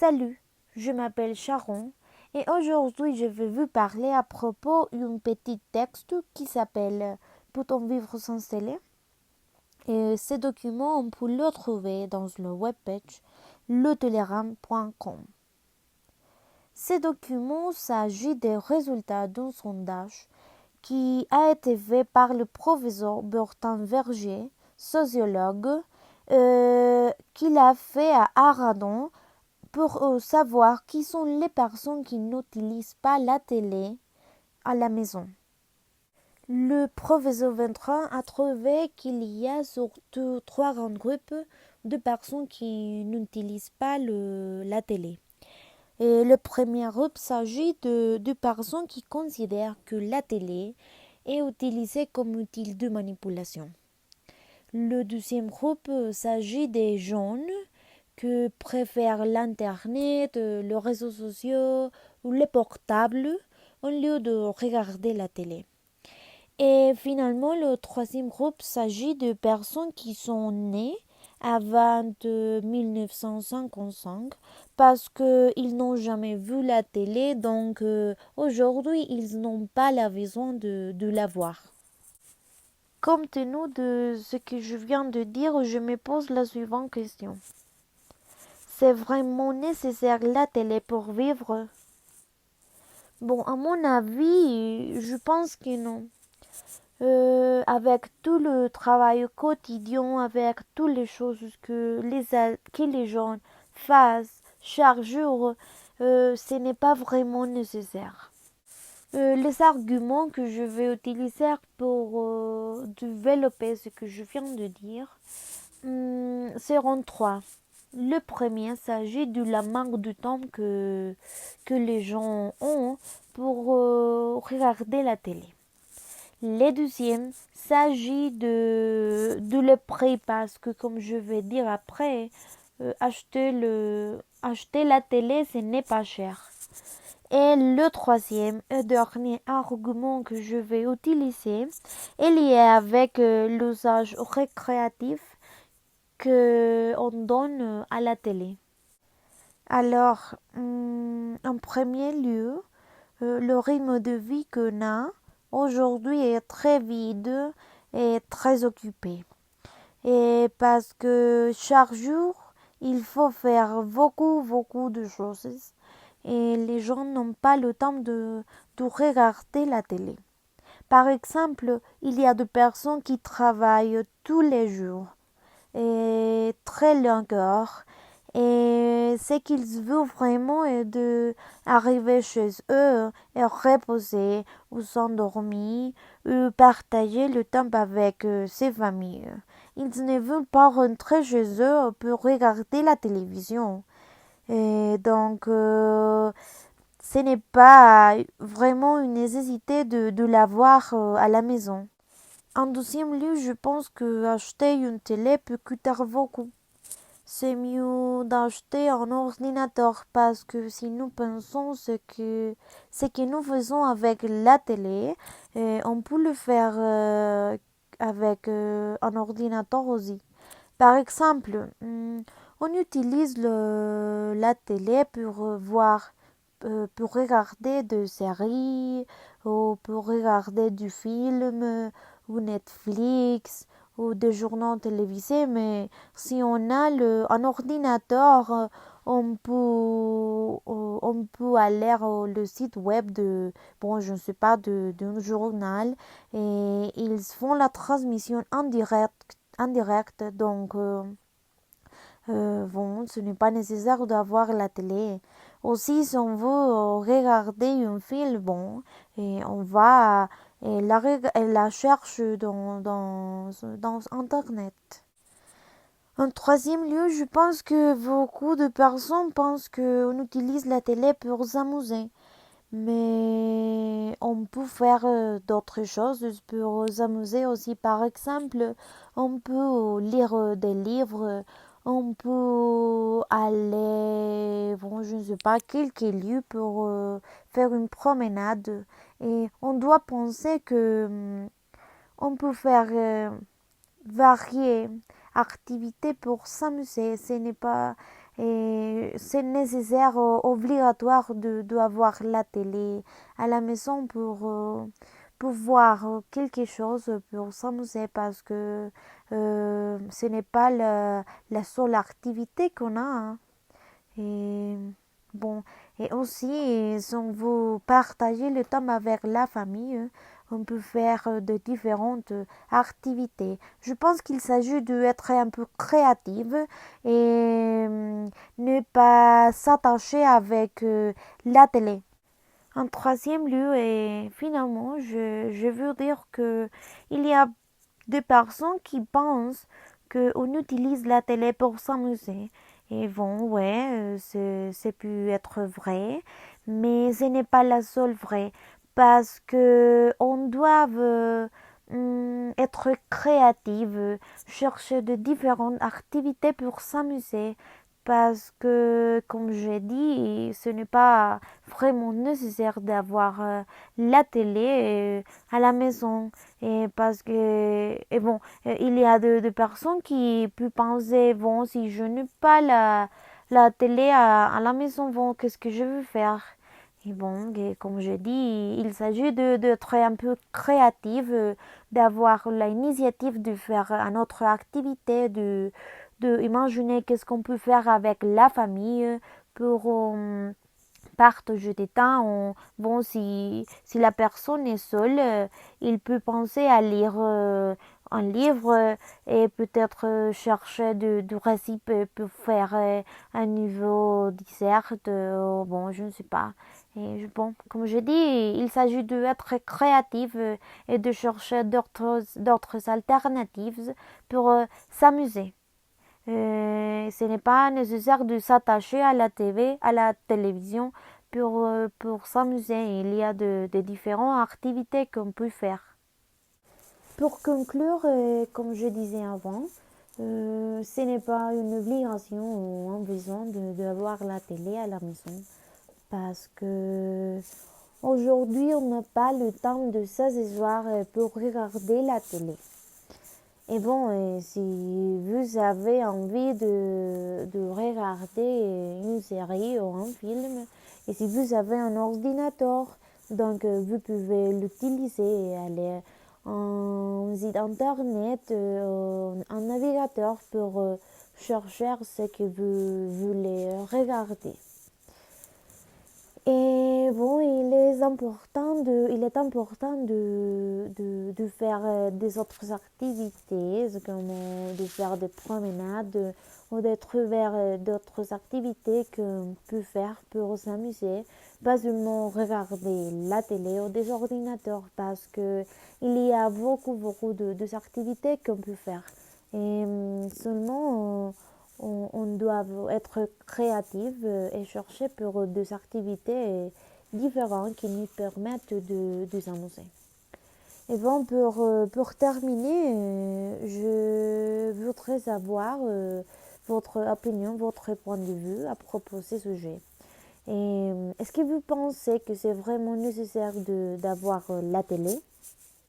Salut, je m'appelle Sharon et aujourd'hui je vais vous parler à propos d'un petit texte qui s'appelle Peut-on vivre sans télé? Et ce document, on peut le trouver dans le webpage letelegram.com. Ce document s'agit des résultats d'un sondage qui a été fait par le professeur Bertrand Verger, sociologue, qu'il a fait à Aradon pour savoir qui sont les personnes qui n'utilisent pas la télé à la maison. Le professeur Bertrand a trouvé qu'il y a surtout trois grands groupes de personnes qui n'utilisent pas la télé. Et le premier groupe s'agit de personnes qui considèrent que la télé est utilisée comme outil de manipulation. Le deuxième groupe s'agit des jeunes qui préfèrent l'Internet, les réseaux sociaux ou les portables au lieu de regarder la télé. Et finalement, le troisième groupe s'agit de personnes qui sont nées avant 1955 parce qu'ils n'ont jamais vu la télé, donc aujourd'hui ils n'ont pas la besoin de la voir. Compte tenu de ce que je viens de dire, je me pose la suivante question. C'est vraiment nécessaire la télé pour vivre? Bon, à mon avis, je pense que non. Avec tout le travail quotidien, avec toutes les choses que les gens fassent chaque jour, ce n'est pas vraiment nécessaire. Les arguments que je vais utiliser pour développer ce que je viens de dire seront trois. Le premier s'agit de la manque de temps que les gens ont pour regarder la télé. Le deuxième s'agit de le prix parce que, comme je vais dire après, acheter la télé, ce n'est pas cher. Et le troisième et dernier argument que je vais utiliser est lié avec l'usage récréatif qu'on donne à la télé. Alors, en premier lieu, le rythme de vie qu'on a aujourd'hui est très vide et très occupé. Et parce que chaque jour, il faut faire beaucoup de choses. Et les gens n'ont pas le temps de regarder la télé. Par exemple, il y a des personnes qui travaillent tous les jours et très longueur. Et ce qu'ils veulent vraiment est d'arriver chez eux et reposer ou s'endormir ou partager le temps avec ses familles. Ils ne veulent pas rentrer chez eux pour regarder la télévision. Et donc, ce n'est pas vraiment une nécessité de l'avoir à la maison. En deuxième lieu, je pense que acheter une télé peut coûter beaucoup. C'est mieux d'acheter un ordinateur parce que si nous pensons ce que nous faisons avec la télé, on peut le faire avec un ordinateur aussi. Par exemple, on utilise la télé pour pour regarder des séries ou pour regarder du film ou Netflix ou des journaux télévisés, mais si on a un ordinateur, on peut aller au site web bon, je ne sais pas, d'un journal et ils font la transmission en direct, donc bon, ce n'est pas nécessaire d'avoir la télé. Aussi, si on veut regarder un film, bon, et on va et la cherche dans Internet. En troisième lieu, je pense que beaucoup de personnes pensent qu'on utilise la télé pour s'amuser. Mais on peut faire d'autres choses pour s'amuser aussi. Par exemple, on peut lire des livres, on peut aller, bon, je ne sais pas, quelques lieux pour faire une promenade. Et on doit penser que on peut faire varier activités pour s'amuser. Ce n'est pas Et c'est nécessaire, obligatoire d'avoir la télé à la maison pour voir quelque chose, pour s'amuser parce que ce n'est pas la seule activité qu'on a, hein. Et bon, et aussi, si on veut partager le temps avec la famille, on peut faire de différentes activités. Je pense qu'il s'agit d'être un peu créative et ne pas s'attacher avec la télé. En troisième lieu, et finalement, je veux dire que il y a des personnes qui pensent qu'on utilise la télé pour s'amuser. Et bon, ouais, c'est pu être vrai, mais ce n'est pas la seule vraie, parce que on doit être créative, chercher de différentes activités pour s'amuser, parce que, comme j'ai dit, ce n'est pas vraiment nécessaire d'avoir la télé à la maison. Et parce que, et bon, il y a de personnes qui peuvent penser, bon, si je n'ai pas la télé à la maison, bon, qu'est-ce que je veux faire? Et bon, et comme je dis, il s'agit d'être un peu créative, d'avoir l'initiative de faire une autre activité, de imaginer qu'est-ce qu'on peut faire avec la famille pour partager des temps. Bon, si la personne est seule, il peut penser à lire un livre et peut-être chercher du récit pour faire un niveau dessert. Bon, je ne sais pas. Et bon, comme je dis, il s'agit d'être créatif et de chercher d'autres alternatives pour s'amuser. Ce n'est pas nécessaire de s'attacher à la TV, à la télévision pour s'amuser. Il y a de différentes activités qu'on peut faire. Pour conclure, comme je disais avant, ce n'est pas une obligation ou un besoin d'avoir la télé à la maison parce que aujourd'hui on n'a pas le temps de s'asseoir pour regarder la télé. Et bon, si vous avez envie de regarder une série ou un film, et si vous avez un ordinateur, donc vous pouvez l'utiliser et aller en site internet, un navigateur pour chercher ce que vous voulez regarder. Et bon, il est important de faire des autres activités, comme de faire des promenades ou de trouver d'autres activités qu'on peut faire pour s'amuser, pas seulement regarder la télé ou des ordinateurs, parce que il y a beaucoup de activités qu'on peut faire. Et seulement on doit être créatif et chercher pour des activités différentes qui nous permettent de s'amuser. Et bon, pour terminer, je voudrais savoir votre opinion, votre point de vue à propos de ce sujet. Et est-ce que vous pensez que c'est vraiment nécessaire d'avoir la télé?